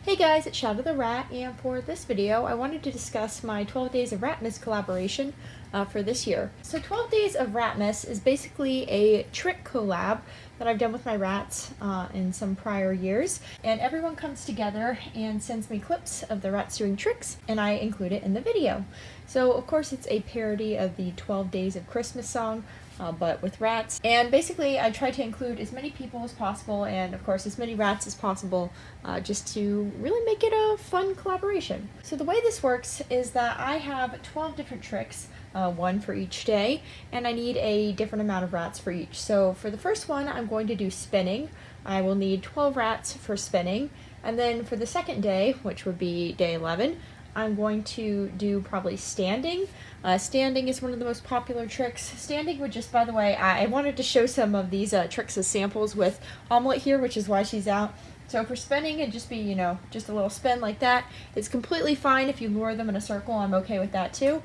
Hey guys, it's Shadow the Rat, and for this video I wanted to discuss my 12 Days of RATMAS collaboration for this year. So 12 Days of RATMAS is basically a trick collab that I've done with my rats in some prior years, and everyone comes together and sends me clips of the rats doing tricks, and I include it in the video. So of course it's a parody of the 12 Days of Christmas song, but with rats. And basically I try to include as many people as possible and of course as many rats as possible just to really make it a fun collaboration. So the way this works is that I have 12 different tricks, one for each day, and I need a different amount of rats for each. So for the first one I'm going to do spinning. I will need 12 rats for spinning, and then for the second day, which would be day 11, I'm going to do probably standing. Standing is one of the most popular tricks. Standing would just, by the way, I wanted to show some of these tricks as samples with Omelette here, which is why she's out. So for spinning, it'd just be, you know, just a little spin like that. It's completely fine if you lure them in a circle. I'm okay with that too.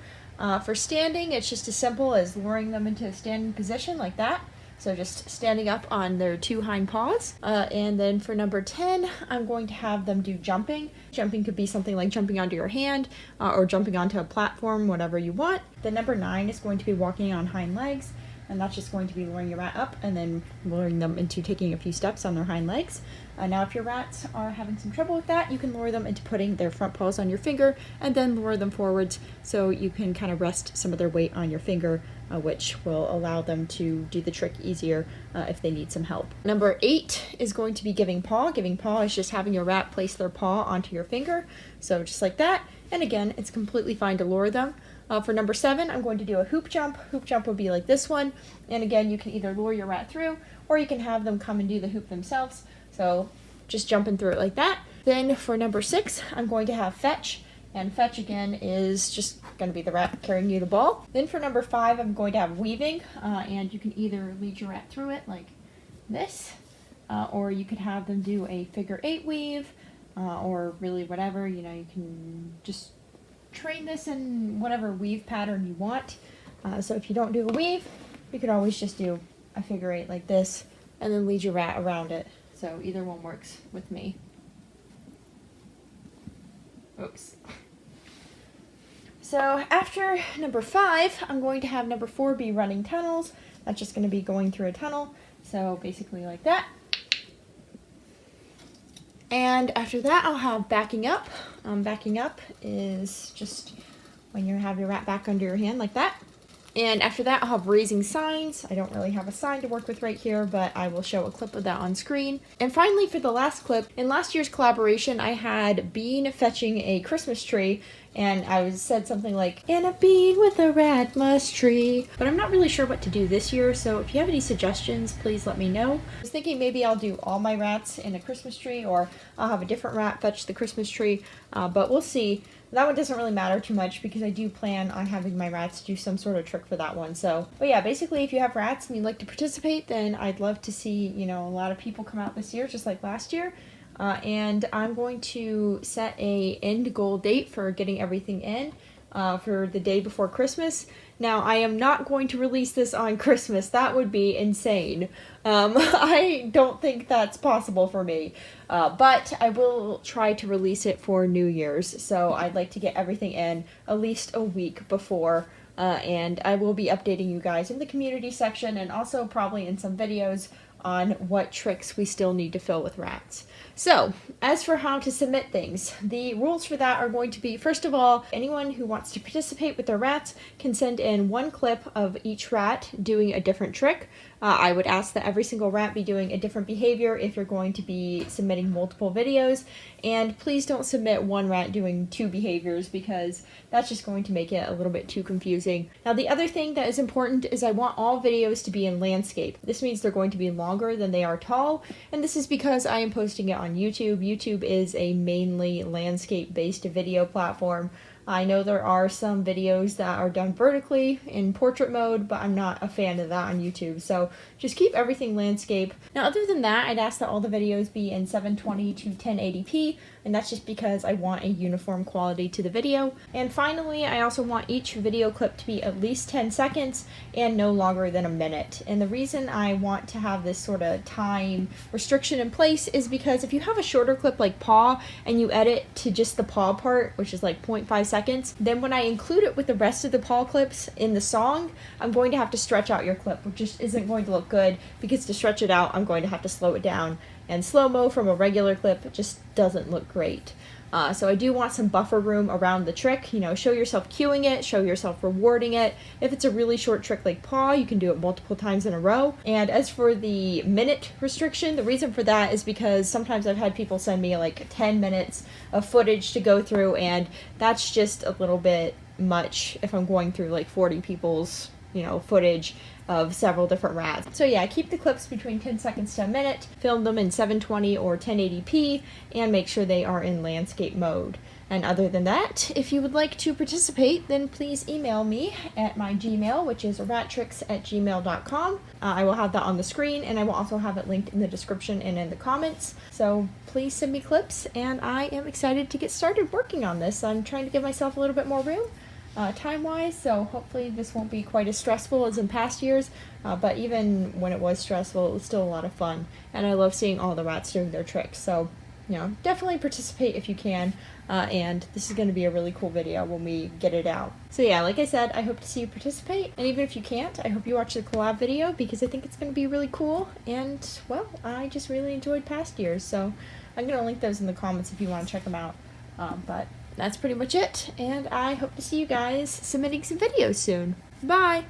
For standing, it's just as simple as luring them into a standing position like that. So just standing up on their two hind paws. And then for number 10, I'm going to have them do jumping. Jumping could be something like jumping onto your hand or jumping onto a platform, whatever you want. Then number 9 is going to be walking on hind legs. And that's just going to be luring your rat up and then luring them into taking a few steps on their hind legs. Now if your rats are having some trouble with that, you can lure them into putting their front paws on your finger and then lure them forwards so you can kind of rest some of their weight on your finger, which will allow them to do the trick easier if they need some help. Number 8 is going to be giving paw. Giving paw is just having your rat place their paw onto your finger, so just like that. And again, it's completely fine to lure them. For number 7, I'm going to do a hoop jump. Hoop jump would be like this one. And again, you can either lure your rat through or you can have them come and do the hoop themselves. So just jumping through it like that. Then for number 6, I'm going to have fetch. And fetch again is just going to be the rat carrying you the ball. Then for number 5, I'm going to have weaving. And you can either lead your rat through it like this, or you could have them do a figure 8 weave, or really whatever, you know, you can just train this in whatever weave pattern you want. So if you don't do a weave, you could always just do a figure 8 like this and then lead your rat around it. So either one works with me. Oops. So after number 5, I'm going to have number 4 be running tunnels. That's just going to be going through a tunnel. So basically like that. And after that, I'll have backing up. Backing up is just when you have your rat back under your hand like that. And after that, I'll have raising signs. I don't really have a sign to work with right here, but I will show a clip of that on screen. And finally, for the last clip, in last year's collaboration, I had Bean fetching a Christmas tree, and I said something like, "And a bean with a RATMAS tree." But I'm not really sure what to do this year, so if you have any suggestions, please let me know. I was thinking maybe I'll do all my rats in a Christmas tree, or I'll have a different rat fetch the Christmas tree, but we'll see. That one doesn't really matter too much because I do plan on having my rats do some sort of trick for that one. So, but yeah, basically if you have rats and you'd like to participate, then I'd love to see, you know, a lot of people come out this year, just like last year. And I'm going to set a end goal date for getting everything in for the day before Christmas. Now, I am not going to release this on Christmas. That would be insane. I don't think that's possible for me. But I will try to release it for New Year's. So I'd like to get everything in at least a week before. And I will be updating you guys in the community section and also probably in some videos on what tricks we still need to fill with rats. So, as for how to submit things, the rules for that are going to be, first of all, anyone who wants to participate with their rats can send in one clip of each rat doing a different trick. I would ask that every single rat be doing a different behavior if you're going to be submitting multiple videos, and please don't submit one rat doing 2 behaviors because that's just going to make it a little bit too confusing. Now the other thing that is important is I want all videos to be in landscape. This means they're going to be longer than they are tall, and this is because I am posting it on YouTube. YouTube is a mainly landscape-based video platform. I know there are some videos that are done vertically in portrait mode, but I'm not a fan of that on YouTube, so just keep everything landscape. Now other than that, I'd ask that all the videos be in 720 to 1080p. and that's just because I want a uniform quality to the video. And finally, I also want each video clip to be at least 10 seconds and no longer than a minute. And the reason I want to have this sort of time restriction in place is because if you have a shorter clip like paw and you edit to just the paw part, which is like 0.5 seconds, then when I include it with the rest of the paw clips in the song, I'm going to have to stretch out your clip, which just isn't going to look good, because to stretch it out, I'm going to have to slow it down. And slow-mo from a regular clip just doesn't look great. So I do want some buffer room around the trick. You know, show yourself cueing it, show yourself rewarding it. If it's a really short trick like paw, you can do it multiple times in a row. And as for the minute restriction, the reason for that is because sometimes I've had people send me like 10 minutes of footage to go through, and that's just a little bit much if I'm going through like 40 people's, you know, footage of several different rats. So yeah, keep the clips between 10 seconds to a minute, film them in 720 or 1080p, and make sure they are in landscape mode. And other than that, if you would like to participate, then please email me at my Gmail, which is rattricks@gmail.com. I will have that on the screen, and I will also have it linked in the description and in the comments. So please send me clips, and I am excited to get started working on this. I'm trying to give myself a little bit more room time-wise, so hopefully this won't be quite as stressful as in past years, but even when it was stressful, it was still a lot of fun, and I love seeing all the rats doing their tricks. So, you know, definitely participate if you can, and this is going to be a really cool video when we get it out. So yeah, like I said, I hope to see you participate, and even if you can't, I hope you watch the collab video, because I think it's going to be really cool, and, well, I just really enjoyed past years, so I'm going to link those in the comments if you want to check them out, but that's pretty much it, and I hope to see you guys submitting some videos soon. Bye!